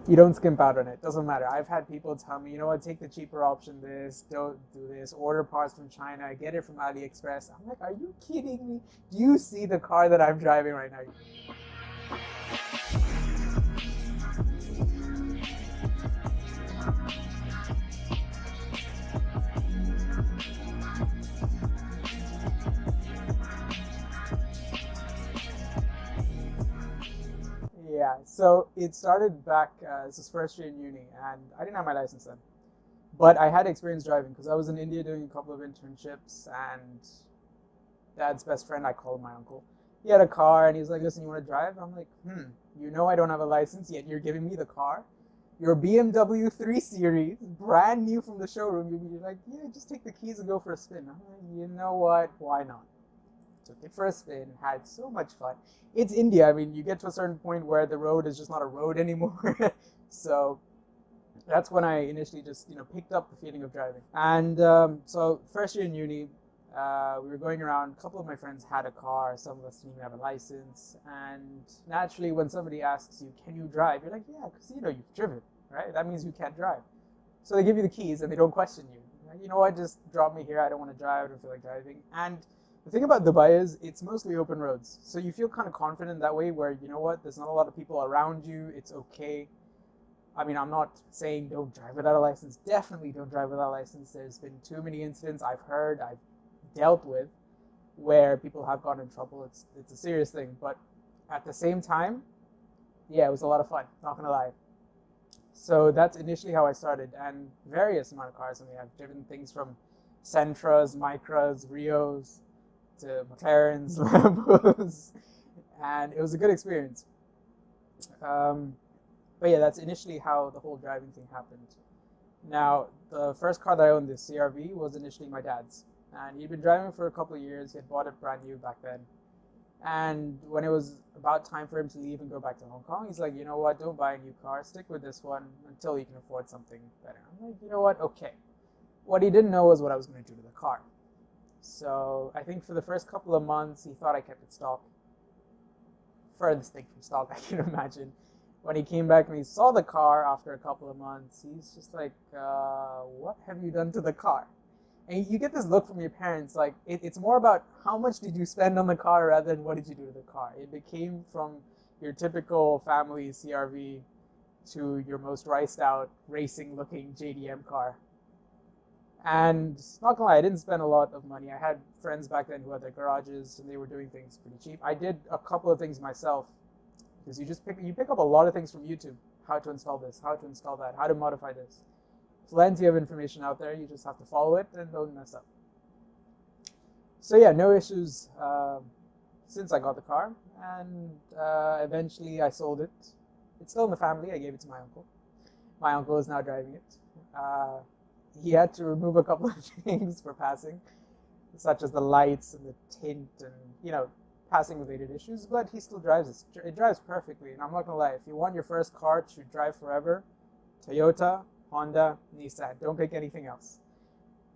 You don't skimp out on it. Doesn't matter. I've had people tell me, you know what, take the cheaper option, this, don't do this, order parts from China, get it from AliExpress. I'm like, are you kidding me? Do you see the car that I'm driving right now? Yeah, so it started back, this was first year in uni, and I didn't have my license then. But I had experience driving because I was in India doing a couple of internships, and dad's best friend, I called my uncle. He had a car, and he's like, listen, you want to drive? I'm like, you know I don't have a license, yet you're giving me the car? Your BMW 3 Series, brand new from the showroom. You'd be like, yeah, just take the keys and go for a spin. I'm like, you know what? Why not? Took it for a spin, had so much fun. It's India. I mean, you get to a certain point where the road is just not a road anymore. So that's when I initially just picked up the feeling of driving. And so first year in uni, we were going around. A couple of my friends had a car. Some of us didn't even have a license. And naturally, when somebody asks you, "Can you drive?" You're like, "Yeah," because you've driven, right? That means you can't drive. So they give you the keys and they don't question you. Like, you know what? Just drop me here. I don't want to drive. I don't feel like driving. And the thing about Dubai is it's mostly open roads, so you feel kind of confident that way. Where you know what? There's not a lot of people around you. It's okay. I mean, I'm not saying don't drive without a license. Definitely don't drive without a license. There's been too many incidents I've dealt with where people have gotten in trouble. It's a serious thing, but at the same time, yeah, it was a lot of fun. Not gonna lie. So that's initially how I started, and various amount of cars. I mean, I've driven things from Sentras, Micras, Rios to McLarens, Lambos, and it was a good experience. Um, but yeah, that's initially how the whole driving thing happened. Now, the first car that I owned, this CRV, was initially my dad's. And he'd been driving for a couple of years. He had bought it brand new back then. And when it was about time for him to leave and go back to Hong Kong, he's like, you know what, don't buy a new car. Stick with this one until you can afford something better. I'm like, you know what, okay. What he didn't know was what I was going to do to the car. So I think for the first couple of months, he thought I kept it stock. Furthest thing from stock I can imagine. When he came back and he saw the car after a couple of months, he's just like, what have you done to the car? And you get this look from your parents, like it's more about how much did you spend on the car rather than what did you do to the car. It became from your typical family CRV to your most riced out, racing looking JDM car. And not gonna lie, I didn't spend a lot of money. I had friends back then who had their garages and they were doing things pretty cheap. I did a couple of things myself because you pick up a lot of things from YouTube. How to install this, how to install that, how to modify this. Plenty of information out there. You just have to follow it and don't mess up. So yeah, no issues since I got the car, and eventually I sold it. It's still in the family. I gave it to my uncle. My uncle is now driving it. Uh, he had to remove a couple of things for passing, such as the lights and the tint and passing related issues, but he still drives it. It drives perfectly, and I'm not gonna lie, if you want your first car to drive forever, Toyota, Honda, Nissan. Don't pick anything else.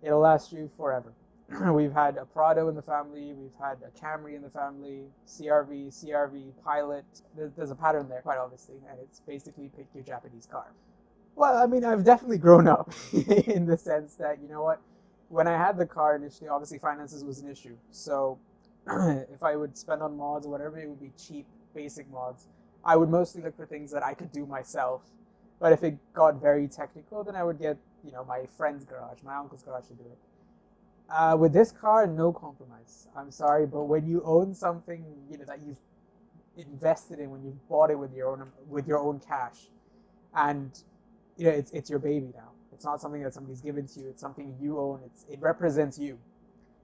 It'll last you forever. We've had a Prado in the family. We've had a Camry in the family. CRV, Pilot. There's a pattern there, quite obviously, and it's basically pick your Japanese car. Well, I mean, I've definitely grown up in the sense that, you know what, when I had the car initially, obviously finances was an issue. So if I would spend on mods or whatever, it would be cheap, basic mods. I would mostly look for things that I could do myself. But if it got very technical, then I would get, my friend's garage, my uncle's garage to do it. With this car, no compromise. I'm sorry, but when you own something, that you've invested in, when you've bought it with your own cash, and it's your baby now. It's not something that somebody's given to you. It's something you own. It represents you.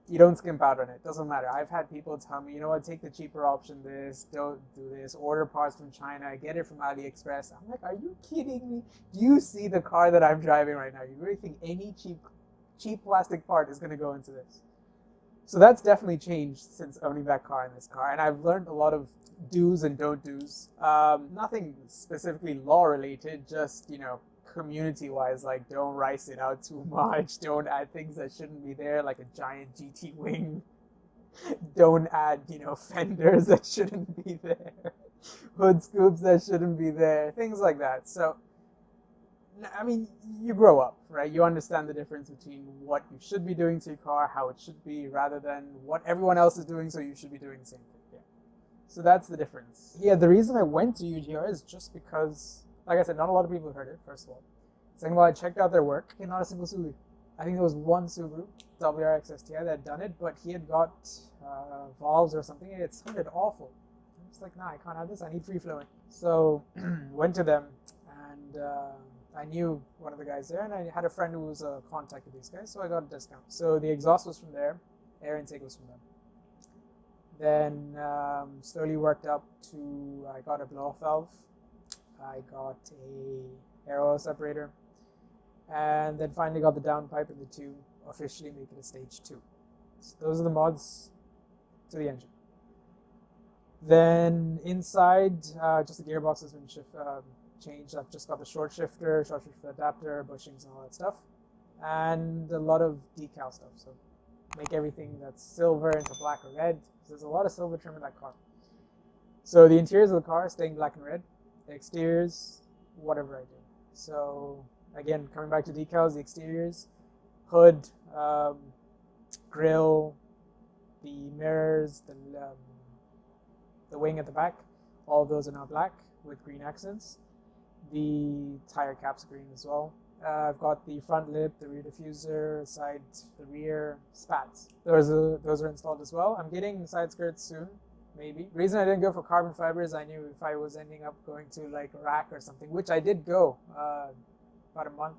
You don't skimp out on it. Doesn't matter. I've had people tell me, you know what, take the cheaper option, this, don't do this, order parts from China, get it from AliExpress. I'm like, are you kidding me? Do you see the car that I'm driving right now? You really think any cheap plastic part is going to go into this? So that's definitely changed since owning that car and this car. And I've learned a lot of do's and don't do's. Nothing specifically law related, just, community-wise, like don't rice it out too much, don't add things that shouldn't be there, like a giant GT wing, don't add, fenders that shouldn't be there, hood scoops that shouldn't be there, things like that. So I mean, you grow up, right? You understand the difference between what you should be doing to your car, how it should be, rather than what everyone else is doing, so you should be doing the same thing. Yeah. So that's the difference. Yeah, the reason I went to UGR is just because, like I said, not a lot of people have heard it, first of all. Second of all, I checked out their work, and not a single Subaru. I think there was one Subaru, WRX STI, that had done it, but he had got valves or something, and it sounded awful. I was like, nah, I can't have this, I need free flowing. So, went to them, and I knew one of the guys there, and I had a friend who was a contact with these guys, so I got a discount. So the exhaust was from there, air intake was from them. Then slowly worked up to, I got a blow-off valve, I got a air oil separator, and then finally got the downpipe and the tube, officially make it a stage 2. So those are the mods to the engine. Then inside, just the gearbox has been changed. I've just got the short shifter adapter, bushings, and all that stuff, and a lot of decal stuff. So make everything that's silver into black or red. There's a lot of silver trim in that car. So the interiors of the car staying black and red. The exteriors, whatever I do. So again, coming back to decals, the exteriors, hood, grille, the mirrors, the wing at the back, all of those are now black with green accents. The tire caps are green as well. I've got the front lip, the rear diffuser, the rear spats. Those are installed as well. I'm getting side skirts soon, maybe. The reason I didn't go for carbon fiber is I knew if I was ending up going to like rack or something, which I did go about a month,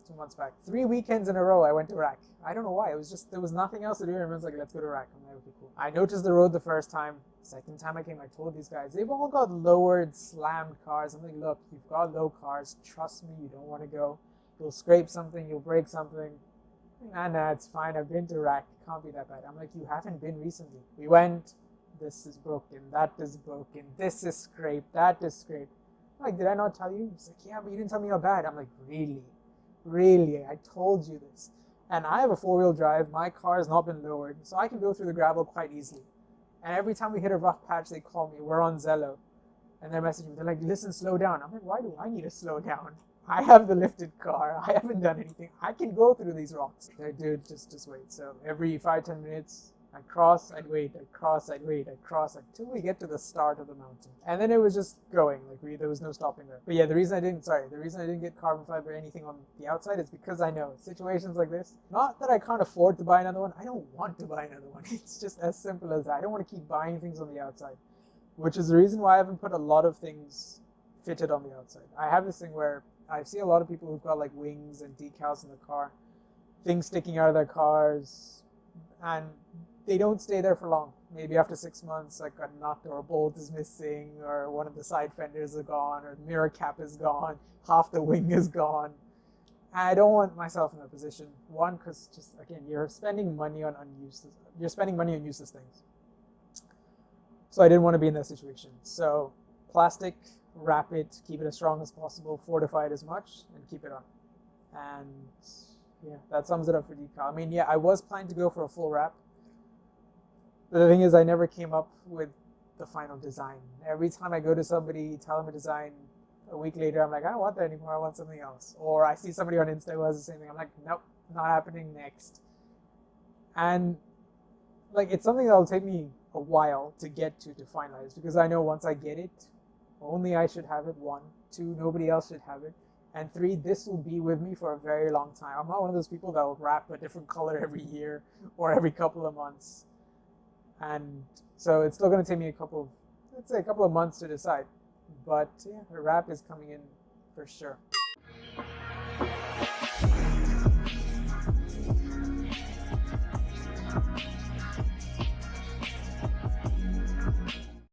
2 months back. 3 weekends in a row I went to rack. I don't know why. It was just, there was nothing else to do, and everyone's like, let's go to rack. I'm like, okay, cool. I noticed the road the first time. Second time I came, I told these guys, they've all got lowered, slammed cars. I'm like, look, you've got low cars. Trust me, you don't want to go. You'll scrape something, you'll break something. Nah, it's fine. I've been to rack. It can't be that bad. I'm like, you haven't been recently. We went, this is broken, that is broken, this is scraped, that is scraped. I'm like, did I not tell you? He's like, yeah, but you didn't tell me how bad. I'm like, really? Really? I told you this. And I have a 4-wheel drive. My car has not been lowered, so I can go through the gravel quite easily. And every time we hit a rough patch, they call me. We're on Zello. And they're messaging me. They're like, listen, slow down. I'm like, why do I need to slow down? I have the lifted car. I haven't done anything. I can go through these rocks. They're like, dude, just wait. So every 5-10 minutes, I'd cross, I'd wait, I'd cross, I'd wait, I'd cross until we get to the start of the mountain. And then it was just going, like there was no stopping there. But yeah, the reason I didn't get carbon fiber or anything on the outside is because I know situations like this, not that I can't afford to buy another one, I don't want to buy another one. It's just as simple as that. I don't want to keep buying things on the outside, which is the reason why I haven't put a lot of things fitted on the outside. I have this thing where I see a lot of people who've got like wings and decals in the car, things sticking out of their cars, and they don't stay there for long. Maybe after 6 months, like a nut or a bolt is missing, or one of the side fenders are gone, or the mirror cap is gone, half the wing is gone. I don't want myself in that position. One, because just again, you're spending money on useless things. So I didn't want to be in that situation. So plastic, wrap it, keep it as strong as possible, fortify it as much, and keep it on. And yeah, that sums it up for decal. I mean, yeah, I was planning to go for a full wrap. But the thing is, I never came up with the final design. Every time I go to somebody, tell them a design, a week later, I'm like, I don't want that anymore, I want something else. Or I see somebody on Insta who has the same thing. I'm like, nope, not happening, next. And like, it's something that'll take me a while to get to finalize, because I know once I get it, only I should have it. 1, 2, nobody else should have it. And 3, this will be with me for a very long time. I'm not one of those people that will wrap a different color every year or every couple of months. And so it's still going to take me a couple of months to decide. But yeah, the wrap is coming in for sure.